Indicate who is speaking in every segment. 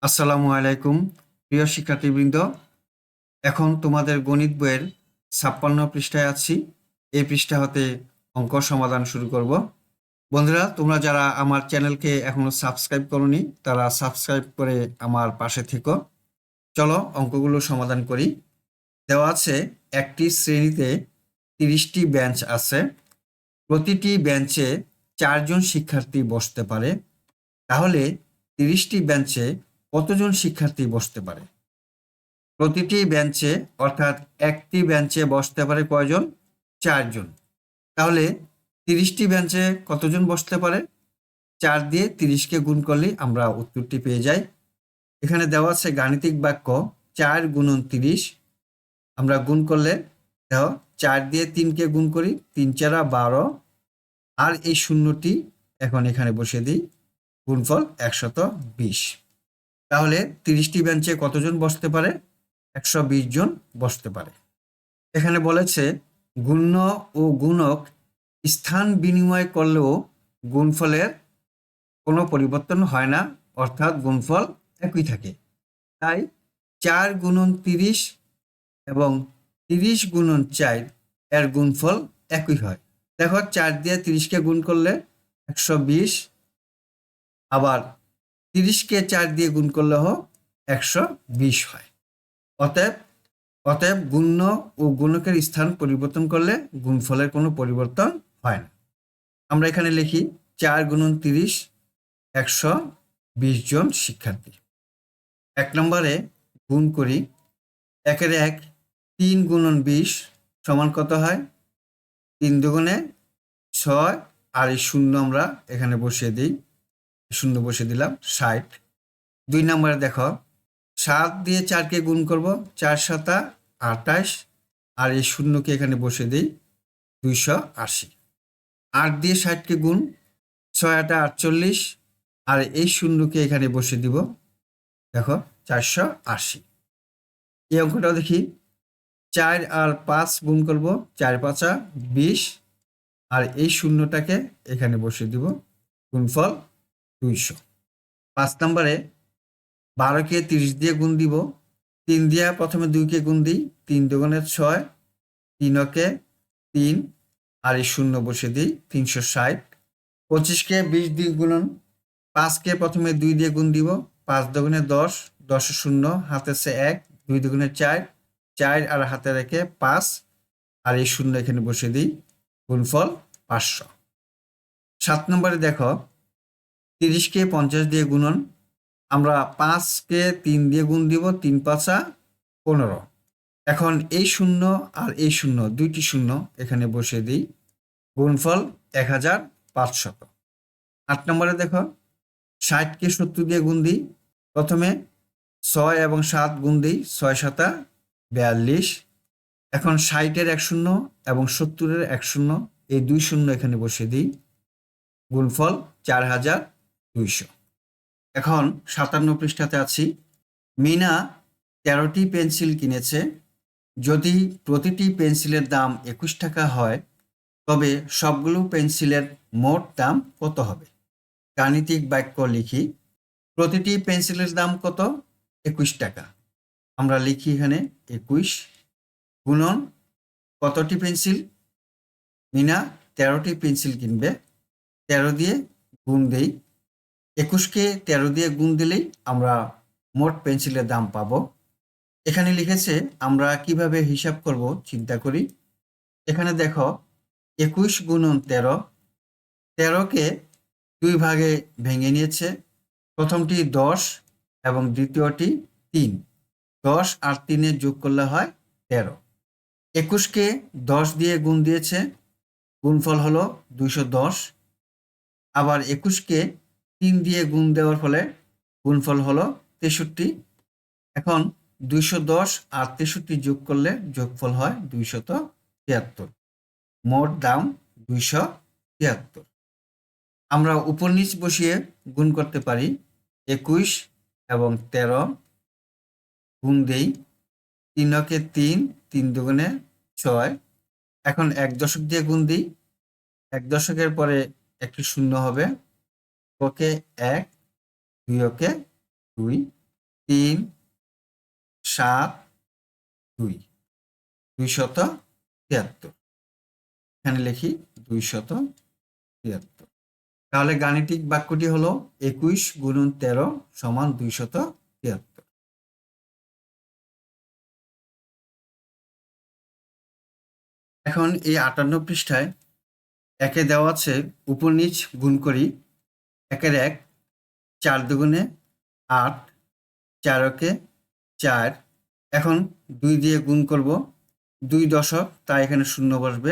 Speaker 1: আসসালামু আলাইকুম প্রিয় শিক্ষার্থীবৃন্দ। এখন তোমাদের গণিত বইয়ের 56 পৃষ্ঠায় আছি। এই পৃষ্ঠা হতে অঙ্ক সমাধান শুরু করব। বন্ধুরা, তোমরা যারা আমার চ্যানেলকে এখনো সাবস্ক্রাইব করোনি তারা সাবস্ক্রাইব করে আমার পাশে থেকো। চলো অঙ্কগুলো সমাধান করি। দেওয়া আছে একটি শ্রেণীতে 30টি বেঞ্চ আছে। প্রতিটি বেঞ্চে 4 জন শিক্ষার্থী বসতে পারে। তাহলে 30টি বেঞ্চে কতজন শিক্ষার্থী বসতে পারে? প্রতিটি বেঞ্চে অর্থাৎ একটি বেঞ্চে বসতে পারে কয়জন? 4 জন। তাহলে 30টি বেঞ্চে কতজন বসতে পারে? 4 দিয়ে 30কে গুণ করলে আমরা উত্তরটি পেয়ে যাই। এখানে দেওয়া আছে গাণিতিক বাক্য 4 গুণন 30। আমরা গুণ করলে দেখো 4 দিয়ে 3কে গুণ করি, 3 4 12, আর এই শূন্যটি এখন এখানে বসিয়ে দিই, গুণফল 120। তাহলে 30টি বেঞ্চে কতজন বসতে পারে? 120 জন বসতে পারে। এখানে বলেছে গুণ্য ও গুণক স্থান বিনিময় করলেও গুণফলের কোনো পরিবর্তন হয় না, অর্থাৎ গুণফল একই থাকে। তাই 4 গুণন 30 এবং 30 গুণন 4 এর গুণফল একই হয়। দেখো 4 দিয়ে 30কে গুণ করলে 120, আবার 30কে 4 দিয়ে গুণ করলে 120 হয়। অতএব গুণ্য ও গুণকের স্থান পরিবর্তন করলে গুণফলের কোনো পরিবর্তন হয় না। আমরা এখানে লিখি 4 গুণন 30, 120 জন শিক্ষার্থী। 1 নম্বরে গুণ করি। 1 এর 1, 3 গুণন 20 সমান কত হয়? 3 দুগুণে 6, আর এই শূন্য আমরা এখানে বসিয়ে দিই, শূন্য বসিয়ে দিলাম, 60। 2 নম্বরে দেখো 7 দিয়ে 4কে গুণ করব, 4 7 28, আর এই শূন্যকে এখানে বসিয়ে দিই, 280। 8 দিয়ে 60কে গুণ, 6 8 48, আর এই শূন্যকে এখানে বসিয়ে দিব, দেখো 480। এই অঙ্কটাও দেখি। 4 আর 5 গুণ করব, 4 5 20, আর এই শূন্যটাকে এখানে বসিয়ে দিব, গুণফল 200। 5 নম্বরে 12কে 30 দিয়ে গুণ দিব। 3 দিয়ে প্রথমে 2কে গুণ দিই, 3 দুগুণে 6, 3কে 3, আর এই শূন্য বসিয়ে দিই, 360। 25কে 20 দিয়ে গুণন, 5কে প্রথমে 2 দিয়ে গুণ দিব, 5 দুগুণে 10, 10 শূন্য হাতে আছে 1, 2 দুগুণে 4, 4 আর হাতে রেখে 5, আর এই শূন্য এখানে বসিয়ে দিই, গুণফল 500। 7 নম্বরে দেখো 30কে 50 দিয়ে গুণন, আমরা 5কে 3 দিয়ে গুণ দিব, 3 5 15। এখন এই শূন্য আর এই শূন্য, দুইটি শূন্য এখানে বসিয়ে দিই, গুণফল 1500। 8 নম্বরে দেখো 60কে 70 দিয়ে গুণ দিই। প্রথমে 6 এবং 7 গুণ দিই, 6 7 42। এখন 60-এর 1 শূন্য এবং 70-এর 1 শূন্য, এই 2 শূন্য এখানে বসিয়ে দিই, গুণফল 4200। এখন 57 পৃষ্ঠাতে আছি। মিনা 13টি পেন্সিল কিনেছে। যদি প্রতিটি পেন্সিলের দাম 21 টাকা হয় তবে সবগুলো পেন্সিলের মোট দাম কত হবে? গাণিতিক বাক্য লিখি। প্রতিটি পেন্সিলের দাম কত? 21 টাকা। আমরা লিখি এখানে 21 গুণন কতটি পেন্সিল? মিনা 13টি পেন্সিল কিনবে, 13 দিয়ে গুণ দেই। 21কে 13 দিয়ে গুণ দিলেই আমরা মোট পেন্সিলের দাম পাবো। এখানে লিখেছে আমরা কিভাবে হিসাব করব চিন্তা করি। এখানে দেখো 21 গুণন 13, 13কে 2 ভাগে ভেঙে নিয়েছে। প্রথমটি 10 এবং দ্বিতীয়টি 3। 10 আর 3 যোগ করলে হয় 13। 21কে 10 দিয়ে গুণ দিয়েছে, গুণফল হলো 210। আবার 21কে 3 দিয়ে গুণ দেওয়ার ফলে গুণফল হলো 63। এখন 210 আর 63 যোগ করলে যোগফল হয় 273। মোট দাম 273। আমরা উপর নিচ বসিয়ে গুণ করতে পারি। 21 এবং 13 গুণ দেই, 3কে 3, 3 দুগুণে 6। এখন 1 দশক দিয়ে গুণ দিই। 1 দশকের পরে একটি শূন্য হবে, ওকে 1, 2 ওকে 2। 3 7 2 273। এখানে লিখি 273। তাহলে গাণিতিক বাক্যটি হলো 21 গুণন 13 সমান 273। এখন এই 58 পৃষ্ঠায় একে দেওয়া আছে উপর নিচ গুণ করি। 1 1, 4 দুগুণে 8, 4 একে 4। এখন 2 দিয়ে গুণ করব, 2 দশক, তাই এখানে শূন্য বসবে।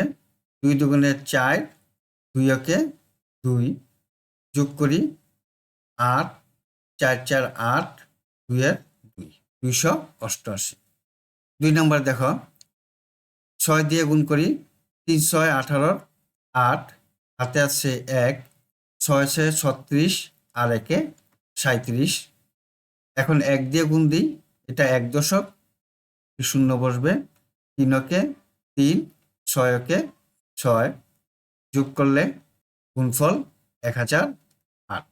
Speaker 1: 2 দুগুণে 4, 2 একে 2, যোগ করি 8, 4 4 8, 2 এর 2, 288। 2 নম্বর দেখো, 6 দিয়ে গুণ করি, 3 6 18, 8, হাতে আছে 1, 6 6 36 আর 1 37। এখন 1 দিয়ে গুণ দিই, এটা 1 দশক, শূন্য বসবে। 3 একে 3, 6 একে 6, যোগ করলে গুণফল 1008।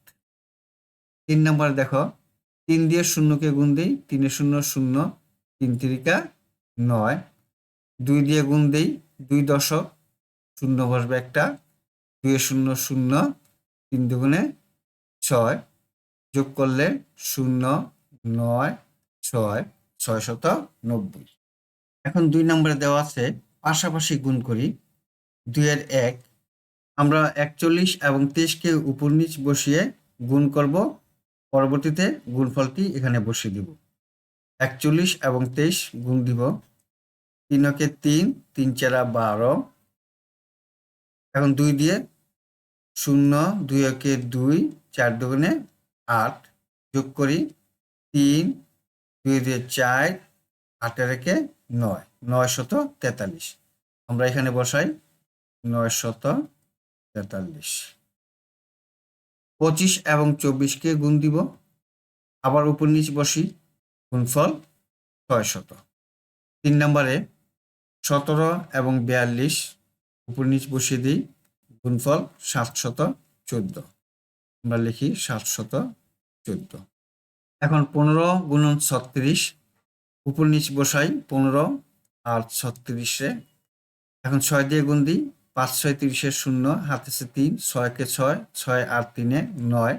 Speaker 1: 3 নম্বর দেখো, 3 দিয়ে শূন্যকে গুণ দিই, 3 0 0, 3 3 9। 2 দিয়ে গুণ দিই, 2 দশক, শূন্য বসবে একটা, 2 0 0, 3 দুগুণে 6, যোগ করলে 0 9 6 690। এখন 2 নম্বরে দেওয়া আছে পাশাপাশি গুণ করি। 2 এর 1, আমরা 41 এবং 23কে উপর নিচ বসিয়ে গুণ করব, পরবর্তীতে গুণফলটি এখানে বসিয়ে দিব। 41 এবং 23 গুণ দিব, 3 একে 3, 3 4 12। এখন 2 দিয়ে 0, 2 একে 2, 4 দুগুণে 8, যোগ করি 3, 2 দিয়ে 4, 8 একে 9, 943। আমরা এখানে বসাই 943। 25 এবং 24কে গুণ দিব, আবার উপর নিচ বসি, গুণফল 600। 3 নম্বরে 17 এবং 42 উপর নিচ বসিয়ে দিই, গুণফল 714। আমরা লিখি 714। এখন 15 গুণন 36, উপর নিচ বসাই 15 আর 36-এ। এখন 6 দিয়ে গুণ দিই, 5 6 30 শূন্য, হাতে আছে 3, 6 কে 6, 6 আর 3 9।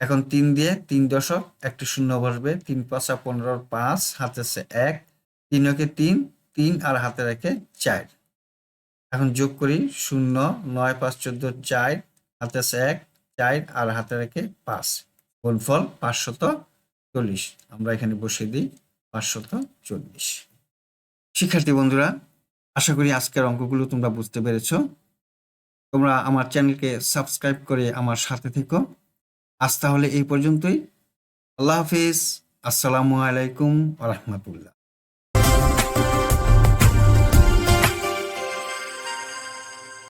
Speaker 1: এখন 3 দিয়ে 3 দশক, একটি শূন্য বসবে, 3 5 15, 5, হাতে আছে 1, 3 একে 3, 3 আর হাতে রেখে 4। এখন যোগ করি 0 9 5 14, 4, হাতে আছে 1, 4 আর হাতে রেখে 5, গুণফল 540। আমরা এখানে বসিয়ে দিই 540। শিক্ষার্থী বন্ধুরা, আশা করি আজকের অঙ্কগুলো তোমরা বুঝতে পেরেছো। তোমরা আমার চ্যানেলকে সাবস্ক্রাইব করে আমার সাথে থেকো। আজ তাহলে এই পর্যন্তই। আল্লাহ হাফিজ। আসসালামু আলাইকুম ওয়া রাহমাতুল্লাহ।